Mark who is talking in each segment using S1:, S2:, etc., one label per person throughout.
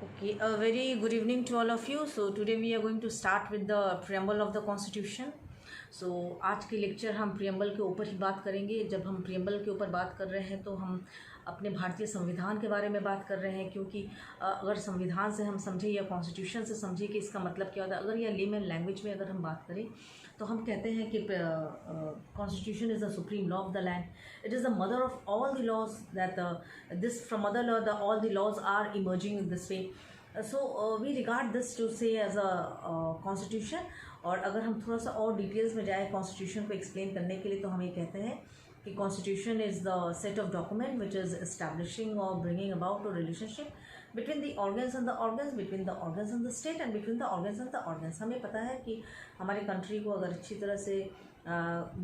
S1: Okay, a very good evening to all of you. So today we are going to start with the preamble of the Constitution. So आज के lecture हम preamble के ऊपर ही बात करेंगे। जब हम प्रियम्बल के ऊपर बात कर रहे हैं तो हम अपने भारतीय संविधान के बारे में बात कर रहे हैं, क्योंकि अगर संविधान से हम समझे या कॉन्स्टिट्यूशन से समझे कि इसका मतलब क्या होता है, अगर यह लेमन लैंग्वेज में अगर हम बात करें तो हम कहते हैं कि constitution is the supreme law of the land. It is the mother of all the laws that this from mother law the all the laws are emerging in this way. So we regard this to say as a constitution. और अगर हम थोड़ा सा और details में जाए constitution को explain करने के लिए तो हम ये कहते हैं कि constitution is the set of document which is establishing और bringing about a relationship between the organs and the organs, between the organs and the state and between the organs and the organs. हमें पता है कि हमारे country को अगर अच्छी तरह से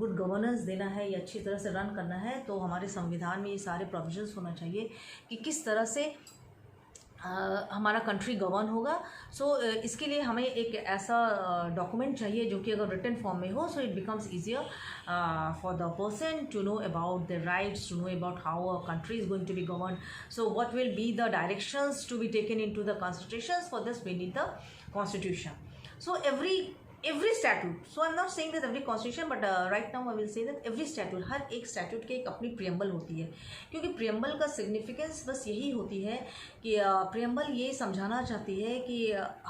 S1: गुड गवर्नेंस देना है या अच्छी तरह से रन करना है तो हमारे संविधान में ये सारे प्रोविजंस होना चाहिए कि किस तरह से हमारा कंट्री गवर्न होगा. सो इसके लिए हमें एक ऐसा डॉक्यूमेंट चाहिए जो कि अगर रिटन फॉर्म में हो, so it becomes easier for the person to know about the rights, to know about how a country is going to be govern. So what will be the directions to be taken into the constitutions. For this we need the constitution. So every statute, so I'm not saying that every constitution, but right now I will say that every statute, हर एक statute के एक अपनी preamble होती है, क्योंकि preamble का significance बस यही होती है कि preamble ये समझाना चाहती है कि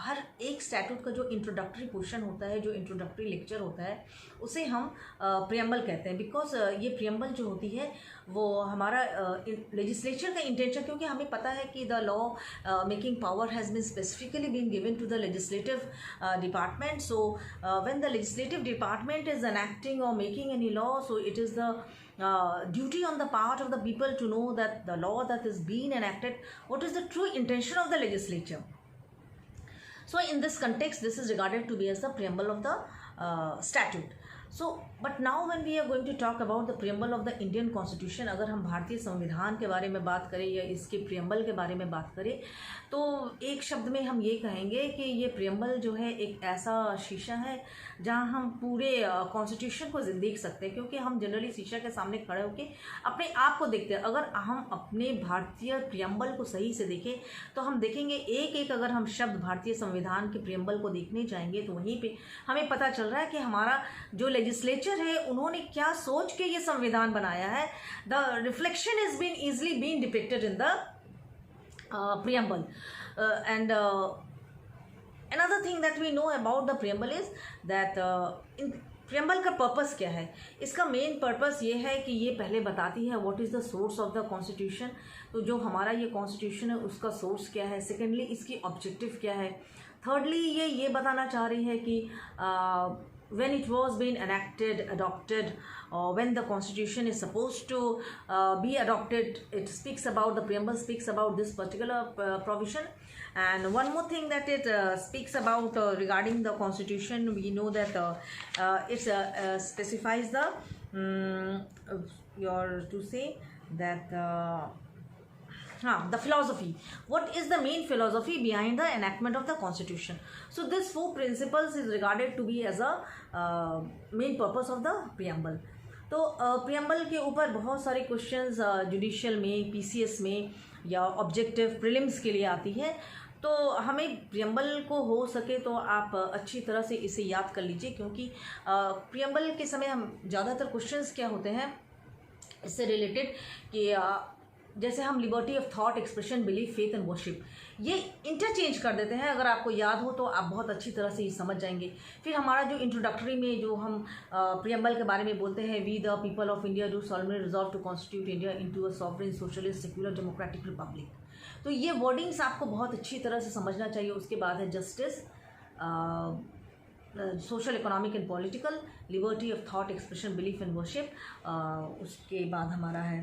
S1: हर एक statute का जो introductory portion होता है, जो introductory lecture होता है, उसे हम preamble कहते हैं. बिकॉज ये preamble जो होती है वो हमारा लेजिस्लेचर का इंटेंशन, क्योंकि हमें पता है कि the law making power has been specifically been given to the legislative department. So when the legislative department is enacting और making any law, so it is the duty on the part of the people to know that the law that is being enacted, what is the true intention of the legislature. So in this context, this is regarded to be as the preamble of the statute. So but now when we are going to talk about the preamble of the Indian Constitution, अगर हम भारतीय संविधान के बारे में बात करें या इसके preamble के बारे में बात करें तो एक शब्द में हम ये कहेंगे कि ये preamble जो है एक ऐसा शीशा है जहाँ हम पूरे कॉन्स्टिट्यूशन को देख सकते हैं, क्योंकि हम जनरली शीशा के सामने खड़े होकर अपने आप को देखते हैं. अगर हम अपने भारतीय preamble को सही से देखें तो हम देखेंगे एक एक अगर हम शब्द भारतीय संविधान के preamble को देखने जाएंगे तो वहीं पे हमें पता चल रहा है कि हमारा जो लेजिस्लेचर है उन्होंने क्या सोच के ये संविधान बनाया है. The reflection is been easily been depicted in the preamble. And another thing that we know about the preamble is that in preamble का पर्पस क्या है. इसका मेन पर्पस ये है कि ये पहले बताती है what is the source of the constitution. तो जो हमारा ये कॉन्स्टिट्यूशन है उसका सोर्स क्या है. सेकेंडली इसकी ऑब्जेक्टिव क्या है. थर्डली ये बताना चाह रही है कि when it was being enacted, adopted, or when the constitution is supposed to be adopted, it speaks about, the preamble speaks about this particular provision. And one more thing that it speaks about regarding the constitution, we know that it specifies the to say that the philosophy. What is the main philosophy behind the enactment of the constitution? So this four principles is regarded to be as a main purpose of the preamble. तो preamble के ऊपर बहुत सारे questions judicial में, PCS में या objective prelims के लिए आती है. तो हमें प्रियम्बल को हो सके तो आप अच्छी तरह से इसे याद कर लीजिए, क्योंकि प्रियम्बल के समय हम ज़्यादातर क्वेश्चंस क्या होते हैं इससे रिलेटेड कि जैसे हम liberty of thought, expression, belief, faith and worship ये इंटरचेंज कर देते हैं. अगर आपको याद हो तो आप बहुत अच्छी तरह से ये समझ जाएंगे. फिर हमारा जो इंट्रोडक्टरी में जो हम प्रियम्बल के बारे में बोलते हैं, we the people of India do solemnly resolve to constitute India into a sovereign socialist secular democratic republic. तो ये वर्डिंग्स आपको बहुत अच्छी तरह से समझना चाहिए. उसके बाद है justice, social, economic and political, liberty of thought, expression, belief and worship. उसके बाद हमारा है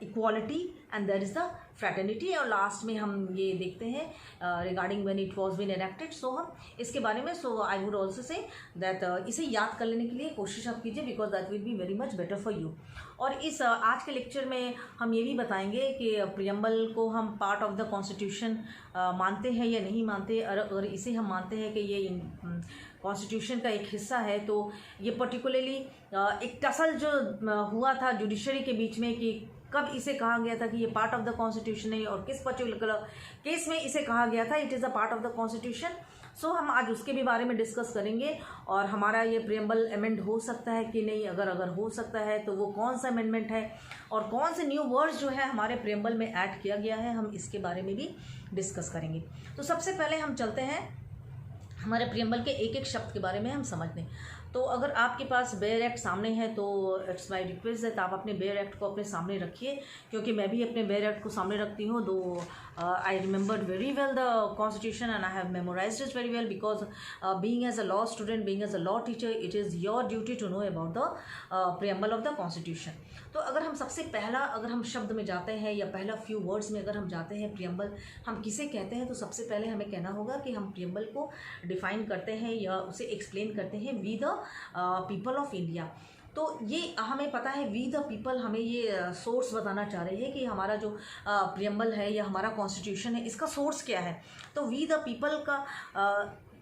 S1: equality and there is the fraternity. और लास्ट में हम ये देखते हैं regarding when it was been enacted. So हम इसके बारे में, so I would also say that इसे याद कर लेने के लिए कोशिश आप कीजिए, because that will be very much better for you. और इस आज के लेक्चर में हम ये भी बताएंगे कि प्रियम्बल को हम पार्ट ऑफ द कॉन्स्टिट्यूशन मानते हैं या नहीं मानते. और इसे हम मानते हैं कि ये कॉन्स्टिट्यूशन का एक हिस्सा है, तो ये पर्टिकुलरली एक टसल जो हुआ था जुडिशरी के बीच में कि कब इसे कहा गया था कि ये पार्ट ऑफ द कॉन्स्टिट्यूशन है और किस पर्टिकुलर केस में इसे कहा गया था it is a part of the constitution. So हम आज उसके भी बारे में डिस्कस करेंगे और हमारा ये प्रियम्बल अमेंड हो सकता है कि नहीं, अगर हो सकता है तो वो कौन सा अमेंडमेंट है और कौन से न्यू वर्ड्स जो है हमारे प्रियम्बल में ऐड किया गया है, हम इसके बारे में भी डिस्कस करेंगे। तो सबसे पहले हम चलते हैं हमारे प्रियम्बल के एक एक शब्द के बारे में हम समझ लें। तो अगर आपके पास बेयर एक्ट सामने है तो इट्स माय रिक्वेस्ट है आप अपने बेयर एक्ट को अपने सामने रखिए, क्योंकि मैं भी अपने बेयर एक्ट को सामने रखती हूँ। दो I remembered very well the constitution and I have memorised it very well because being as a law student, being as a law teacher, it is your duty to know about the preamble of the constitution. तो अगर हम सबसे पहला अगर हम शब्द में जाते हैं या पहला फ्यू वर्ड्स में अगर हम जाते हैं प्रियम्बल हम किसे कहते हैं, तो सबसे पहले हमें कहना होगा कि हम प्रियम्बल को डिफाइन करते हैं या उसे एक्सप्लेन करते हैं we the people of India. तो ये हमें पता है वी द पीपल, हमें ये सोर्स बताना चाह रहे हैं कि हमारा जो प्रियम्बल है या हमारा कॉन्स्टिट्यूशन है इसका सोर्स क्या है। तो वी द पीपल का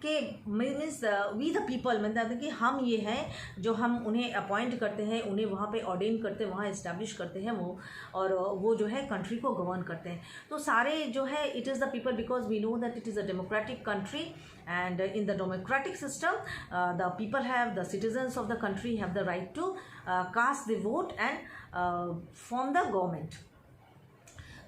S1: के मीन्स वी द पीपल मतलब कि हम ये हैं जो हम उन्हें अपॉइंट करते हैं, उन्हें वहाँ पे ऑर्डेन करते हैं, वहाँ इस्टेब्लिश करते हैं वो, और वो जो है कंट्री को गवर्न करते हैं। तो सारे जो है it is the people because we know that it is a democratic country and in the democratic system the people have, the citizens of the country have the right to cast the vote and form the government.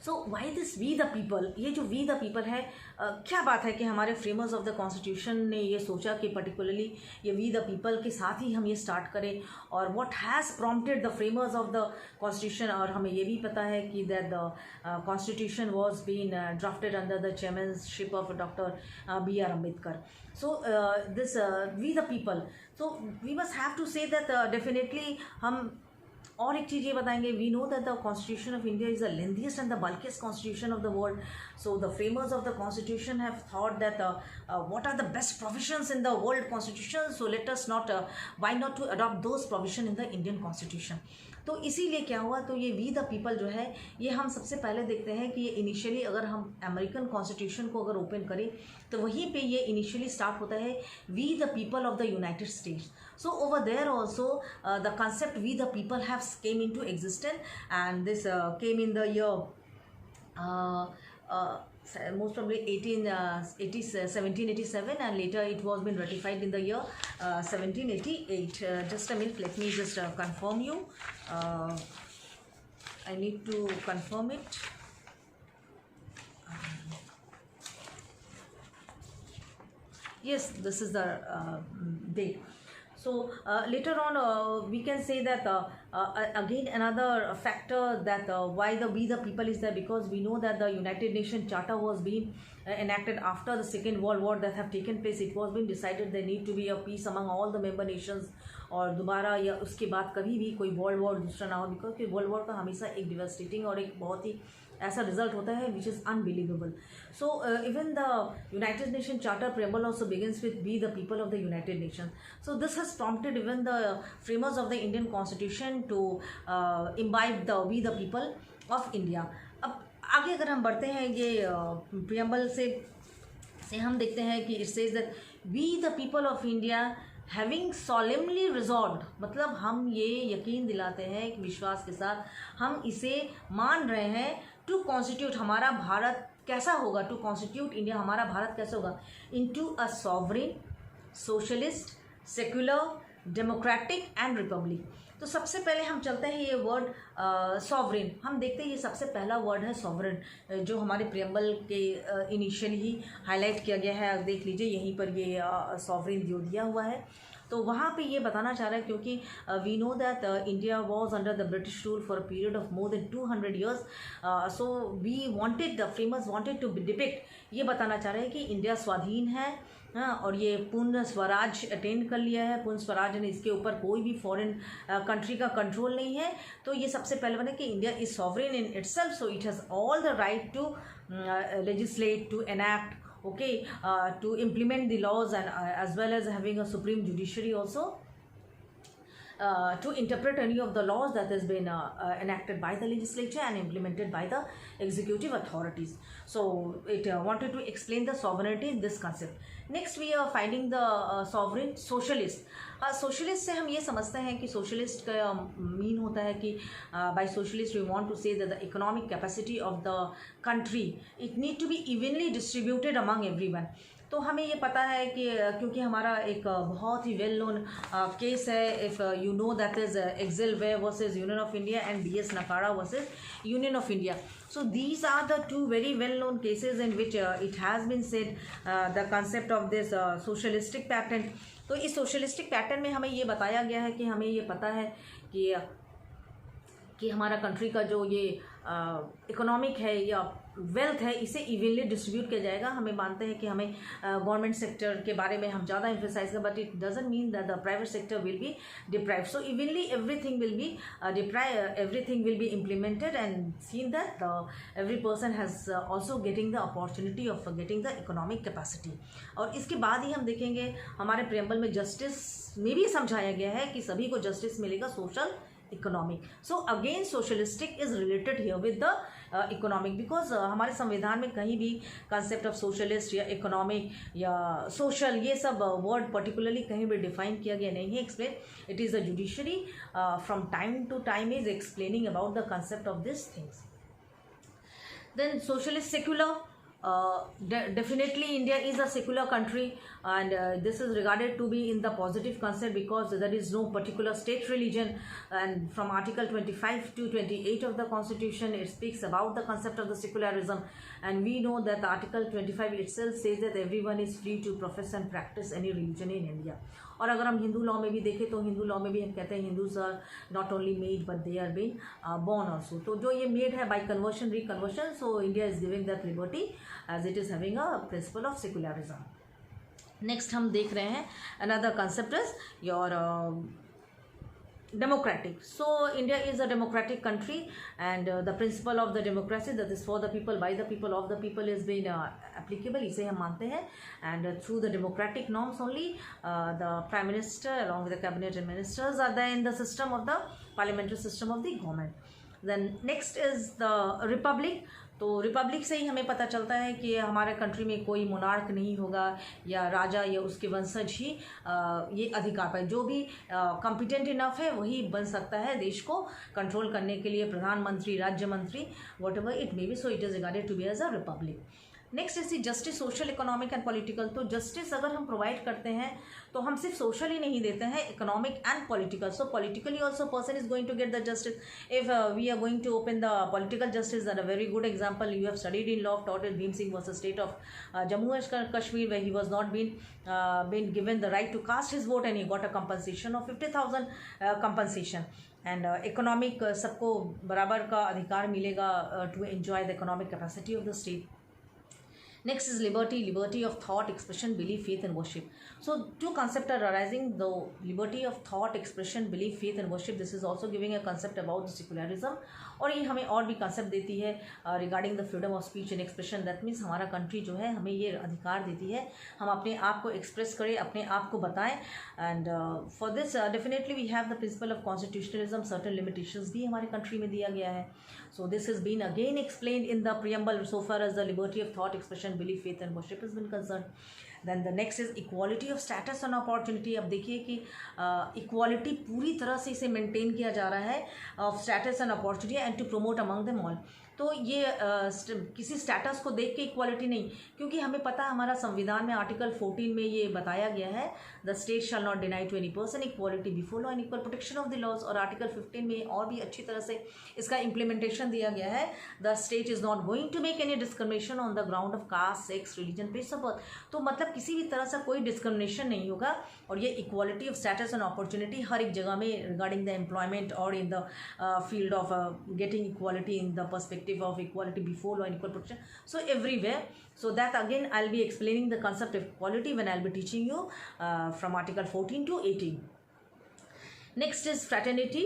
S1: So why this we the people, ये जो we the people है क्या बात है कि हमारे framers of the constitution ने ये सोचा कि पर्टिकुलरली ये वी द पीपल के साथ ही हम ये स्टार्ट करें, और what has prompted the framers of the constitution. और हमें ये भी पता है कि that the constitution was been drafted under the chairmanship of doctor B.R. Ambedkar. So this we the people, so we must have to say that definitely हम और एक चीज़ ये बताएंगे, we know that the constitution of India is the lengthiest and the bulkiest constitution of the world. So the framers of the constitution have thought that what are the best provisions in the world constitution, so let us not why not to adopt those provision in the Indian constitution. तो इसीलिए क्या हुआ, तो ये we the people जो है ये हम सबसे पहले देखते हैं कि ये इनिशियली अगर हम अमेरिकन कॉन्स्टिट्यूशन को अगर ओपन करें तो वहीं पे ये इनिशियली स्टार्ट होता है we the people of the United States. So over there also the concept we the people have came into existence, and this came in the year most probably 1787, and later it was been ratified in the year 1788. Just a minute, let me just confirm you. I need to confirm it. Yes, this is the date. So later on we can say that again another factor that why the we the people is there, because we know that the United Nations Charter was being enacted after the Second World War that have taken place. It was being decided there need to be a peace among all the member nations, और दोबारा या उसके बाद कभी भी कोई world war दूसरा ना हो, बिकॉज वर्ल्ड वॉर का हमेशा एक डिवास्टेटिंग और एक बहुत ही ऐसा रिजल्ट होता है which is unbelievable. So even the United Nation charter preamble also begins with we the people of the United Nation. So this has prompted even the framers of the Indian constitution to imbibe the we the people of India. अब आगे अगर हम बढ़ते हैं ये preamble से हम देखते हैं कि it says that we the people of India having solemnly resolved, मतलब हम ये यकीन दिलाते हैं कि विश्वास के साथ हम इसे मान रहे हैं टू कॉन्स्टिट्यूट, हमारा भारत कैसा होगा, टू कॉन्स्टिट्यूट इंडिया, हमारा भारत कैसे होगा, into a sovereign socialist secular democratic and Republic. तो सबसे पहले हम चलते हैं ये वर्ड सॉवरेन, हम देखते हैं ये सबसे पहला वर्ड है सॉवरेन, जो हमारे प्रियम्बल के इनिशियली ही हाईलाइट किया गया है। देख लीजिए यहीं पर ये सॉवरेन दिया हुआ है। तो वहाँ पे ये बताना चाह रहा है क्योंकि we know that India was under the British rule for a period of more than 200 years. So we wanted, the framers wanted to depict, ये बताना चाह रहे हैं कि इंडिया स्वाधीन है, हाँ, और ये पूर्ण स्वराज अटेंड कर लिया है, पूर्ण स्वराज ने, इसके ऊपर कोई भी फॉरेन कंट्री का कंट्रोल नहीं है। तो ये सबसे पहले बने कि India is sovereign in itself, so it has all the right to legislate, to enact, okay, to implement the laws, and as well as having a supreme judiciary also, to interpret any of the laws that has been enacted by the legislature and implemented by the executive authorities. So it wanted to explain the sovereignty in this concept. Next we are finding the sovereign socialist. Socialist से हम ये समझते हैं कि socialist का mean होता है कि by socialist we want to say that the economic capacity of the country it need to be evenly distributed among everyone. तो हमें ये पता है कि क्योंकि हमारा एक बहुत ही वेल नोन केस है, if you know, that is Excel Wear versus union of India and DS Nakara versus union of India. So these are the two very well known cases in which it has been said the concept of this socialistic pattern. तो इस socialistic pattern में हमें ये बताया गया है कि हमें ये पता है कि हमारा कंट्री का जो ये इकोनॉमिक है या वेल्थ है इसे इवनली डिस्ट्रीब्यूट किया जाएगा. हमें मानते हैं कि हमें गवर्नमेंट सेक्टर के बारे में हम ज़्यादा एम्फेसाइज करें, but it doesn't mean that the private sector will be deprive. So evenly everything will be everything will be implemented and seen that every person has also getting the opportunity of getting the economic capacity. और इसके बाद ही हम देखेंगे हमारे preamble में justice में भी समझाया गया है कि सभी को जस्टिस मिलेगा, social economic. So again socialistic is related here with the economic, because हमारे संविधान में कहीं भी कंसेप्ट ऑफ सोशलिस्ट या इकोनॉमिक या सोशल ये सब वर्ड पर्टिकुलरली कहीं भी डिफाइन किया गया नहीं है. Explain it is the judiciary from time to time is explaining about the concept of this things. Then socialist secular. Definitely India is a secular country, and this is regarded to be in the positive concept because there is no particular state religion, and from Article 25 to 28 of the Constitution it speaks about the concept of the secularism, and we know that Article 25 itself says that everyone is free to profess and practice any religion in India. और अगर हम Hindu law में भी देखें तो Hindu law में भी हम कहते हैं Hindus are not only made but they are been born also. तो जो ये मेड है by conversion reconversion, so India is giving that liberty as it is having a principle of secularism. Next हम देख रहे हैं another concept is your democratic. So India is a democratic country, and the principle of the democracy, that is for the people, by the people, of the people, is being applicable. इसे हम मानते हैं, and through the democratic norms only the prime minister along with the cabinet and ministers are there in the system of the parliamentary system of the government. Then next is the republic. तो Republic से ही हमें पता चलता है कि हमारे country में कोई मोनार्क नहीं होगा या राजा या उसके वंशज ही ये अधिकार पाए. जो भी कॉम्पिटेंट इनफ है वही बन सकता है देश को कंट्रोल करने के लिए, प्रधानमंत्री, राज्य मंत्री, whatever it may be. So it is regarded to be as a republic. Next is justice, social, economic and political. तो जस्टिस अगर हम प्रोवाइड करते हैं तो हम सिर्फ सोशल ही नहीं देते हैं, economic and political. So politically also person is going to get the justice. If we are going to open the political justice, that a very good example you have studied in law of टॉट Bhim Singh versus state of Jammu and Kashmir, where he was not been given the right to cast his vote and he got a compensation of 50,000 compensation. And economic सबको बराबर का अधिकार मिलेगा to enjoy the economic capacity of the state. Next is liberty, liberty of thought, expression, belief, faith and worship. So two concepts are arising, the liberty of thought, expression, belief, faith and worship. This is also giving a concept about the secularism. और ये हमें और भी concept देती है regarding the freedom of speech and expression. That means हमारा country जो है हमें ये अधिकार देती है हम अपने आप को एक्सप्रेस करें, अपने आप को बताएं. And for this definitely we have the principle of constitutionalism. Certain limitations भी हमारे कंट्री में दिया गया है. So this is been again explained in the preamble so far as the liberty of thought, expression, belief, faith and worship is been concern. Then the next is equality of status and opportunity. अब देखिए कि equality पूरी तरह से इसे maintain किया जा रहा है of status and opportunity and to promote among them all. तो ये किसी स्टेटस को देख के इक्वालिटी नहीं, क्योंकि हमें पता है हमारा संविधान में आर्टिकल 14 में ये बताया गया है the state shall not deny to any person equality before law and equal protection of the laws. और आर्टिकल 15 में और भी अच्छी तरह से इसका इम्प्लीमेंटेशन दिया गया है. The state is not going to make any discrimination on the ground of caste, sex, religion, place of birth. तो मतलब किसी भी तरह से कोई डिस्क्रिमिनेशन नहीं होगा. और ये equality of status and opportunity हर एक जगह में रिगार्डिंग द एम्प्लॉयमेंट और in the field of getting equality in the perspective of equality before law and equal protection, so everywhere. So that again I'll be explaining the concept of equality when I'll be teaching you from article 14 to 18. Next is fraternity.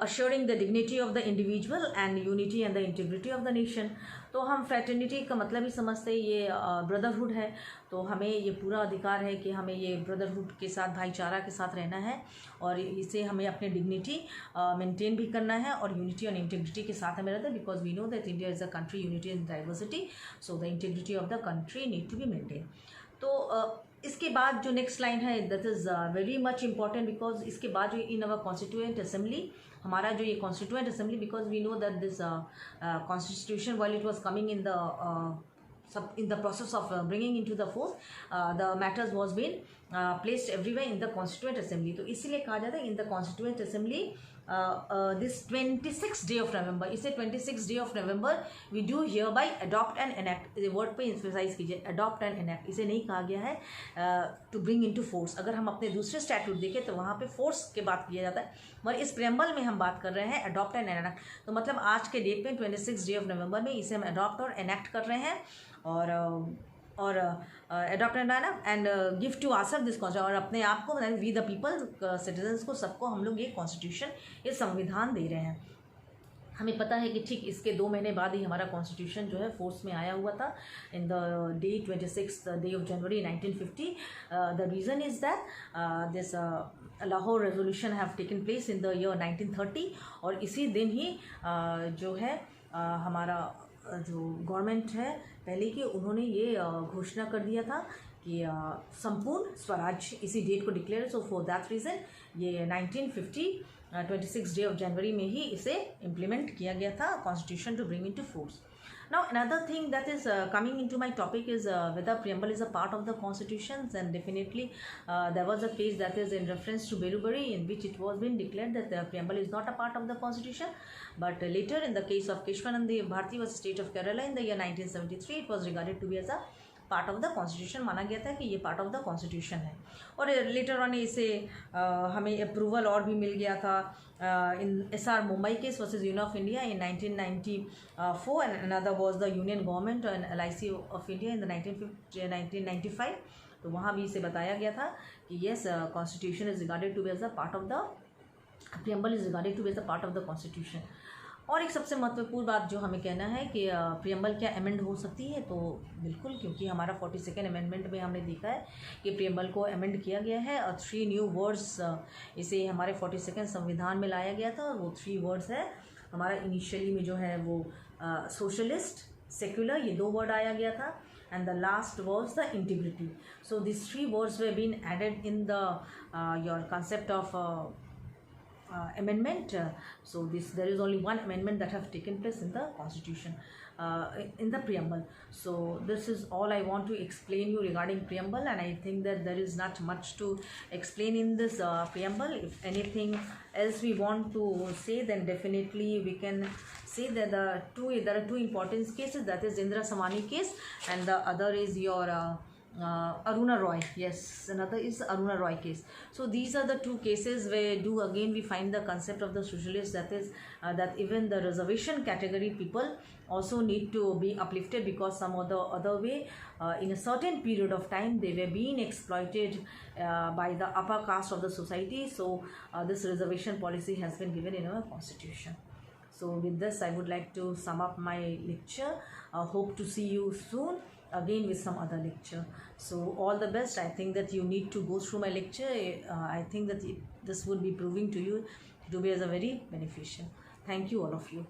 S1: assuring the dignity of the individual and unity and the integrity of the nation. तो हम fraternity का मतलब ही समझते हैं ये brotherhood है, तो हमें ये पूरा अधिकार है कि हमें ये ब्रदरहुड के साथ भाईचारा के साथ रहना है और इसे हमें अपनी डिग्निटी मेंटेन भी करना है और यूनिटी और इंटीग्रिटी के साथ हमें रहता है, because we know that India is a country unity and diversity, so the integrity of the country need to be maintain. तो इसके बाद जो नेक्स्ट लाइन है that is very much important, because इसके बाद जो इन अवर कॉन्स्टिट्यूएंट असेंबली, हमारा जो ये constituent assembly, because we know that this constitution while it was coming in the process of bringing into the force, the matters was being placed everywhere in the constituent assembly. तो इसीलिए कहा जाता है in the constituent assembly this 26th day of November, इसे 26th day of November we do hereby adopt and enact. Word पे emphasize कीजिए, adopt and enact. इसे नहीं कहा गया है to bring into force. अगर हम अपने दूसरे स्टैट्यूट देखें तो वहाँ पे फोर्स के बात किया जाता है, मगर इस प्रेम्बल में हम बात कर रहे हैं अडॉप्ट एंड एनेक्ट. तो मतलब आज के डेट में 26 डे ऑफ नवंबर में इसे हम अडॉप्ट और एनेक्ट कर रहे हैं और adopt and give to ourself this constitution, और अपने आप को वी द पीपल सिटीजन्स को सबको हम लोग ये कॉन्स्टिट्यूशन, ये संविधान दे रहे हैं. हमें पता है कि ठीक इसके 2 महीने बाद ही हमारा कॉन्स्टिट्यूशन जो है फोर्स में आया हुआ था in the day 26 day of January 1950. The reason is that this Lahore resolution have taken place in the year 1930, और इसी दिन ही जो है हमारा जो गवर्नमेंट है पहले की, उन्होंने ये घोषणा कर दिया था कि संपूर्ण स्वराज इसी डेट को declare. So for that reason ये 1950 26 डे ऑफ जनवरी में ही इसे इम्प्लीमेंट किया गया था, constitution to bring into force. Now another thing that is coming into my topic is whether preamble is a part of the constitutions, and definitely there was a case that is in reference to Belubari in which it was been declared that the preamble is not a part of the constitution, but later in the case of Keshwanand Bharti versus State of Kerala in the year 1973 it was regarded to be as a part of the constitution, माना गया था कि ये part of the constitution है. और later on इसे हमें approval और भी मिल गया था इन SR मुंबई case versus union of India in 1994, and another was the union government and LIC of India in the 1995. तो वहाँ भी इसे बताया गया था कि yes constitution is regarded to be as a part of the preamble is regarded to be as a part of the constitution. और एक सबसे महत्वपूर्ण बात जो हमें कहना है कि प्रियम्बल क्या अमेंड हो सकती है, तो बिल्कुल, क्योंकि हमारा 42nd अमेंडमेंट में हमने देखा है कि प्रियम्बल को अमेंड किया गया है और 3 न्यू वर्ड्स इसे हमारे 42nd संविधान में लाया गया था. और वो 3 वर्ड्स है हमारा इनिशियली में जो है वो सोशलिस्ट, सेक्युलर, ये 2 वर्ड आया गया था, and the last was the integrity. So these 3 words were being added in the your concept of amendment. So there is only one amendment that have taken place in the constitution, in the preamble. So this is all I want to explain you regarding preamble, and I think that there is not much to explain in this preamble. If anything else we want to say, then definitely we can say that there are 2 important cases, that is Indira Samani case and the other is your Aruna Roy. Yes, another is Aruna Roy case. So these are the 2 cases where again we find the concept of the socialists, that is that even the reservation category people also need to be uplifted, because some other way in a certain period of time they were being exploited by the upper caste of the society. So this reservation policy has been given in our constitution. So with this I would like to sum up my lecture. Hope to see you soon again with some other lecture. So all the best. I think that you need to go through my lecture. I think that this would be proving to you to be as a very beneficial. Thank you all of you.